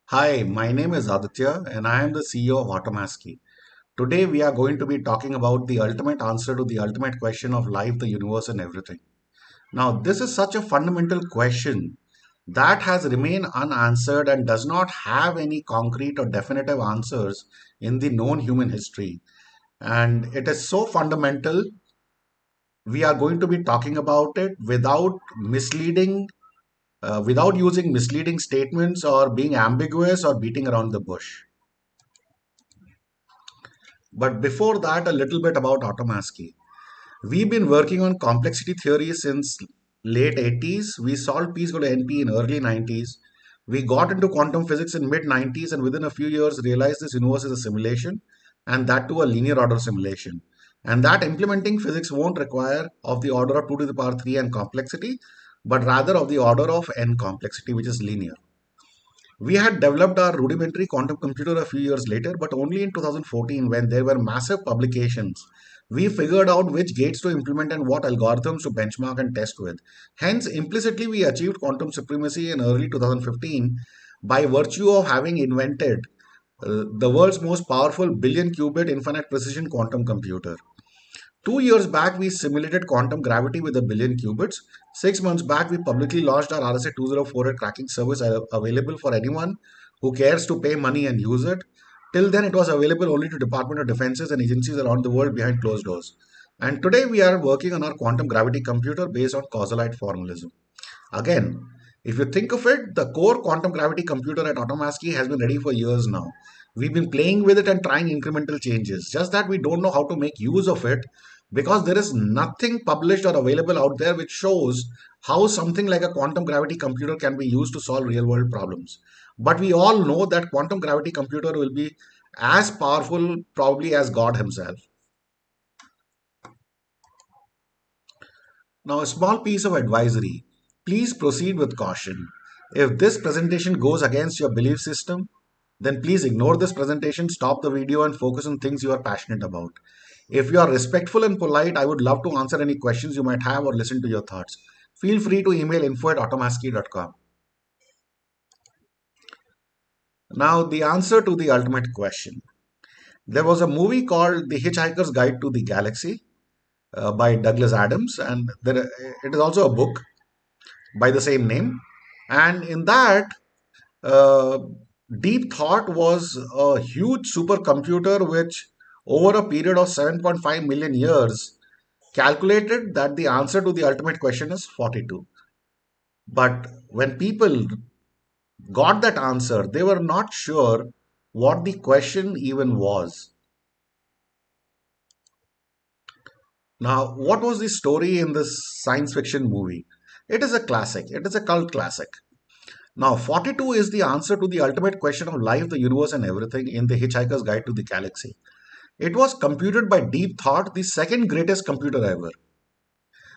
Hi, my name is Aditya and I am the CEO of Automaski. Today we are going to be talking about the ultimate answer to the ultimate question of life, the universe and everything. Now, this is such a fundamental question that has remained unanswered and does not have any concrete or definitive answers in the known human history. And it is so fundamental, we are going to be talking about it without using misleading statements or being ambiguous or beating around the bush. But before that, a little bit about Automaski. We've been working on complexity theory since late 80s. We solved P is equal to NP in early 90s. We got into quantum physics in mid 90s and within a few years realized this universe is a simulation and that too a linear order simulation. And that implementing physics won't require of the order of 2 to the power 3 n complexity, but rather of the order of n complexity, which is linear. We had developed our rudimentary quantum computer a few years later, but only in 2014, when there were massive publications, we figured out which gates to implement and what algorithms to benchmark and test with. Hence, implicitly, we achieved quantum supremacy in early 2015 by virtue of having invented the world's most powerful billion qubit infinite precision quantum computer. 2 years back, we simulated quantum gravity with a billion qubits. 6 months back, we publicly launched our RSA 2048 cracking service available for anyone who cares to pay money and use it. Till then, it was available only to Department of Defenses and agencies around the world behind closed doors. And today, we are working on our quantum gravity computer based on causalite formalism. Again, if you think of it, the core quantum gravity computer at Automaski has been ready for years now. We've been playing with it and trying incremental changes, just that we don't know how to make use of it because there is nothing published or available out there which shows how something like a quantum gravity computer can be used to solve real world problems. But we all know that quantum gravity computer will be as powerful probably as God himself. Now, a small piece of advisory. Please proceed with caution. If this presentation goes against your belief system, then please ignore this presentation, stop the video, and focus on things you are passionate about. If you are respectful and polite, I would love to answer any questions you might have or listen to your thoughts. Feel free to email info@automaski.com. Now, the answer to the ultimate question. There was a movie called The Hitchhiker's Guide to the Galaxy by Douglas Adams, and it is also a book by the same name. And in that, uh, Deep Thought was a huge supercomputer which, over a period of 7.5 million years, calculated that the answer to the ultimate question is 42. But when people got that answer, they were not sure what the question even was. Now, what was the story in this science fiction movie? It is a classic, it is a cult classic. Now, 42 is the answer to the ultimate question of life, the universe, and everything in The Hitchhiker's Guide to the Galaxy. It was computed by Deep Thought, the second greatest computer ever.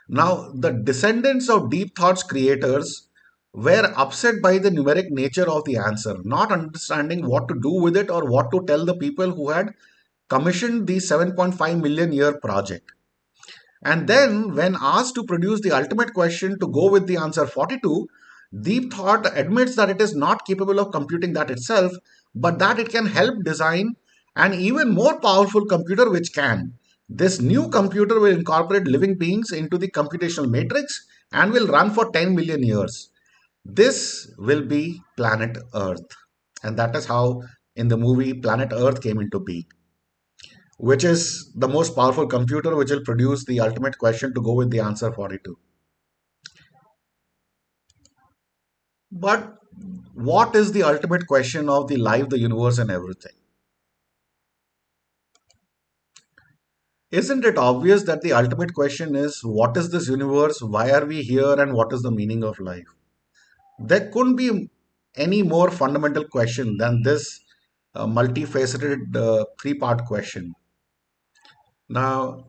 Now, the descendants of Deep Thought's creators were upset by the numeric nature of the answer, not understanding what to do with it or what to tell the people who had commissioned the 7.5 million year project. And then, when asked to produce the ultimate question to go with the answer 42, Deep Thought admits that it is not capable of computing that itself, but that it can help design an even more powerful computer which can. This new computer will incorporate living beings into the computational matrix and will run for 10 million years. This will be planet Earth. And that is how in the movie Planet Earth came into being, which is the most powerful computer which will produce the ultimate question to go with the answer 42. But what is the ultimate question of the life, the universe, and everything? Isn't it obvious that the ultimate question is what is this universe, why are we here, and what is the meaning of life? There couldn't be any more fundamental question than this multifaceted three-part question. Now,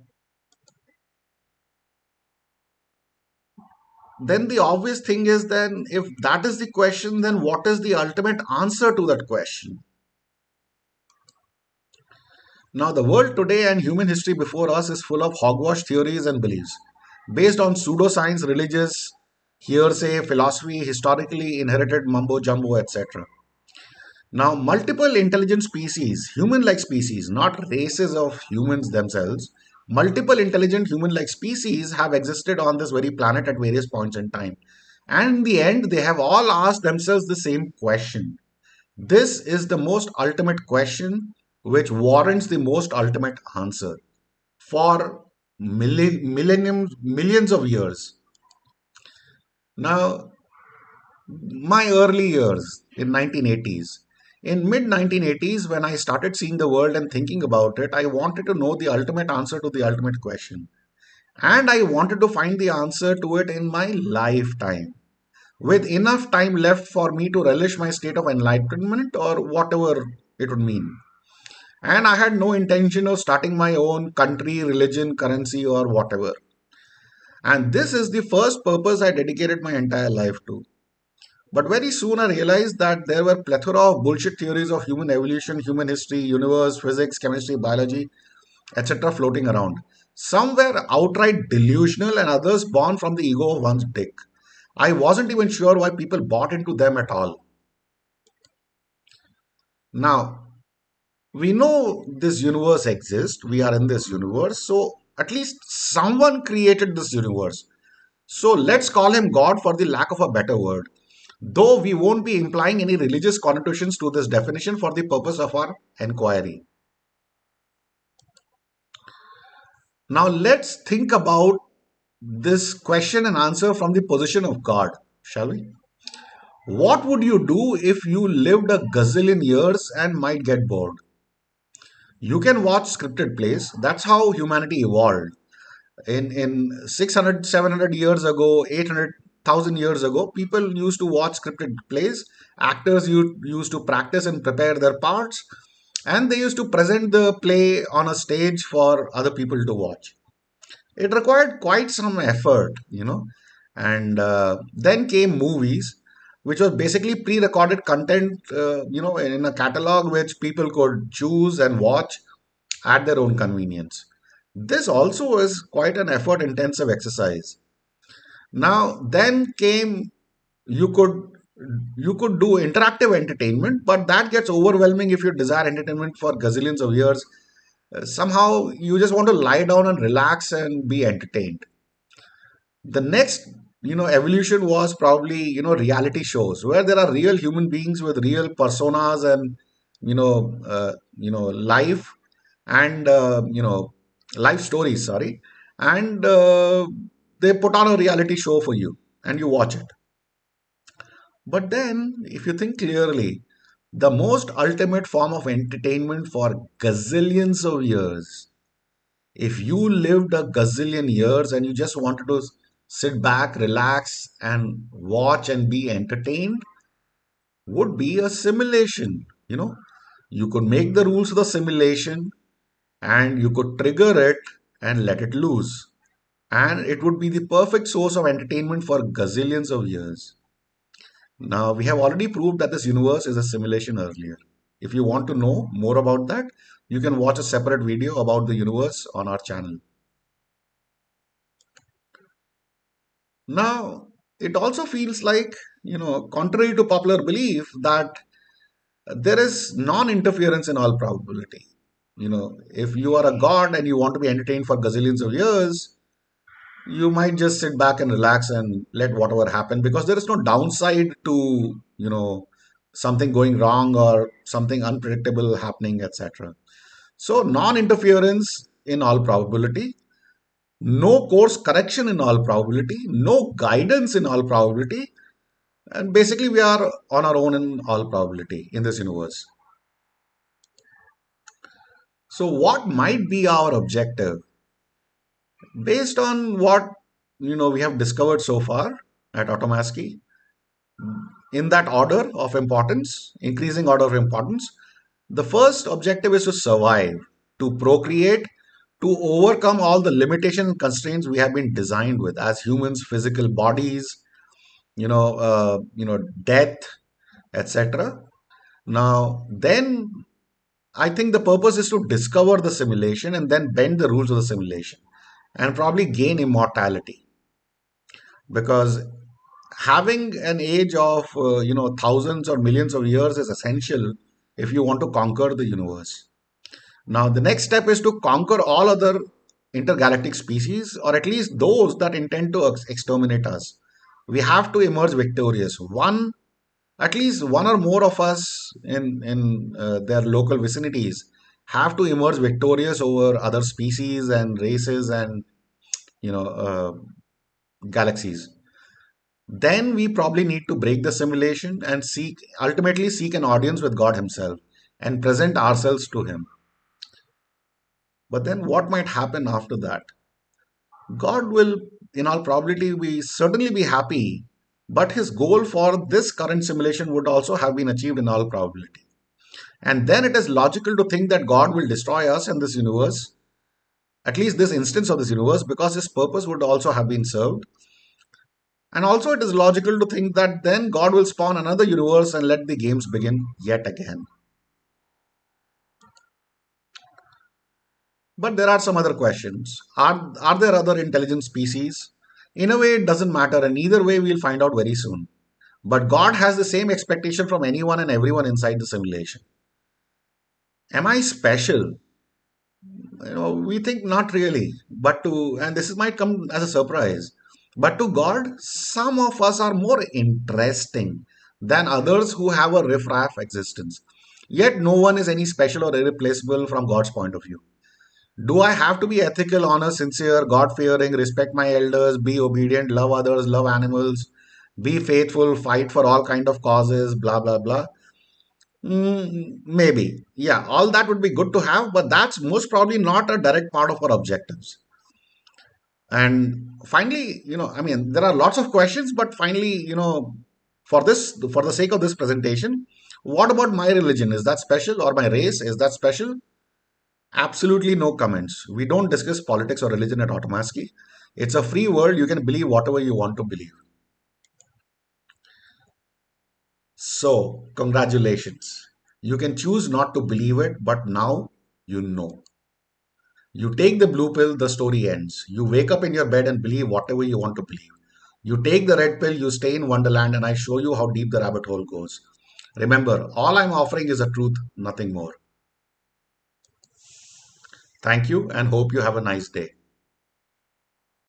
then the obvious thing is then if that is the question, then what is the ultimate answer to that question? Now, the world today and human history before us is full of hogwash theories and beliefs based on pseudoscience, religious hearsay, philosophy, historically inherited mumbo jumbo, etc. Now, multiple intelligent species, human like species, not races of humans themselves, multiple intelligent human like species have existed on this very planet at various points in time. And in the end, they have all asked themselves the same question. This is the most ultimate question which warrants the most ultimate answer. For millions of years. Now, my early years in 1980s. In mid 1980s, when I started seeing the world and thinking about it, I wanted to know the ultimate answer to the ultimate question. And I wanted to find the answer to it in my lifetime, with enough time left for me to relish my state of enlightenment or whatever it would mean. And I had no intention of starting my own country, religion, currency, or whatever. And this is the first purpose I dedicated my entire life to. But very soon I realized that there were plethora of bullshit theories of human evolution, human history, universe, physics, chemistry, biology, etc. floating around. Some were outright delusional and others born from the ego of one's dick. I wasn't even sure why people bought into them at all. Now, we know this universe exists, we are in this universe, so at least someone created this universe. So let's call him God for the lack of a better word. Though we won't be implying any religious connotations to this definition for the purpose of our enquiry. Now let's think about this question and answer from the position of God, shall we? What would you do if you lived a gazillion years and might get bored? You can watch scripted plays. That's how humanity evolved. In 600, 700 years ago, 800,000 years ago, people used to watch scripted plays. Actors used to practice and prepare their parts, and they used to present the play on a stage for other people to watch. It required quite some effort, and then came movies, which was basically pre-recorded content, in a catalog which people could choose and watch at their own convenience. This also is quite an effort intensive exercise. Now, then came you could you could do interactive entertainment, but that gets overwhelming if you desire entertainment for gazillions of years. Somehow you just want to lie down and relax and be entertained. The next evolution was probably reality shows where there are real human beings with real personas and life and life stories, sorry, and they put on a reality show for you and you watch it. But then if you think clearly, the most ultimate form of entertainment for gazillions of years, if you lived a gazillion years and you just wanted to sit back, relax, and watch and be entertained, would be a simulation. You could make the rules of the simulation and you could trigger it and let it loose. And it would be the perfect source of entertainment for gazillions of years. Now, we have already proved that this universe is a simulation earlier. If you want to know more about that, you can watch a separate video about the universe on our channel. Now, it also feels like, contrary to popular belief, that there is non interference in all probability. If you are a god and you want to be entertained for gazillions of years, you might just sit back and relax and let whatever happen because there is no downside to, something going wrong or something unpredictable happening, etc. So, non interference in all probability, no course correction in all probability, no guidance in all probability, and basically we are on our own in all probability in this universe. So, what might be our objective? Based on what we have discovered so far at Automaski, in that order of importance, increasing order of importance, the first objective is to survive, to procreate, to overcome all the limitations and constraints we have been designed with as humans, physical bodies, death, etc. Now, then I think the purpose is to discover the simulation and then bend the rules of the simulation and probably gain immortality. Because having an age of thousands or millions of years is essential if you want to conquer the universe. Now, the next step is to conquer all other intergalactic species, or at least those that intend to exterminate us. We have to emerge victorious. At least one or more of us in their local vicinities have to emerge victorious over other species and races and you know uh, galaxies. Then we probably need to break the simulation and ultimately seek an audience with God Himself and present ourselves to Him. But then what might happen after that? God will, in all probability, be certainly be happy, but His goal for this current simulation would also have been achieved in all probability. And then it is logical to think that God will destroy us and this universe, at least this instance of this universe, because His purpose would also have been served. And also, it is logical to think that then God will spawn another universe and let the games begin yet again. But there are some other questions. Are there other intelligent species? In a way, it doesn't matter, and either way, we'll find out very soon. But God has the same expectation from anyone and everyone inside the simulation. Am I special? We think not really, and this might come as a surprise, but to God, some of us are more interesting than others who have a riff-raff existence. Yet no one is any special or irreplaceable from God's point of view. Do I have to be ethical, honest, sincere, God-fearing, respect my elders, be obedient, love others, love animals, be faithful, fight for all kind of causes, blah blah blah? Maybe. Yeah, all that would be good to have, but that's most probably not a direct part of our objectives. And finally, I mean, there are lots of questions, but finally, for the sake of this presentation, what about my religion? Is that special? Or my race? Is that special? Absolutely no comments. We don't discuss politics or religion at Automaski. It's a free world. You can believe whatever you want to believe. So, congratulations. You can choose not to believe it, but now you know. You take the blue pill, the story ends. You wake up in your bed and believe whatever you want to believe. You take the red pill, you stay in Wonderland, and I show you how deep the rabbit hole goes. Remember, all I'm offering is a truth, nothing more. Thank you, and hope you have a nice day.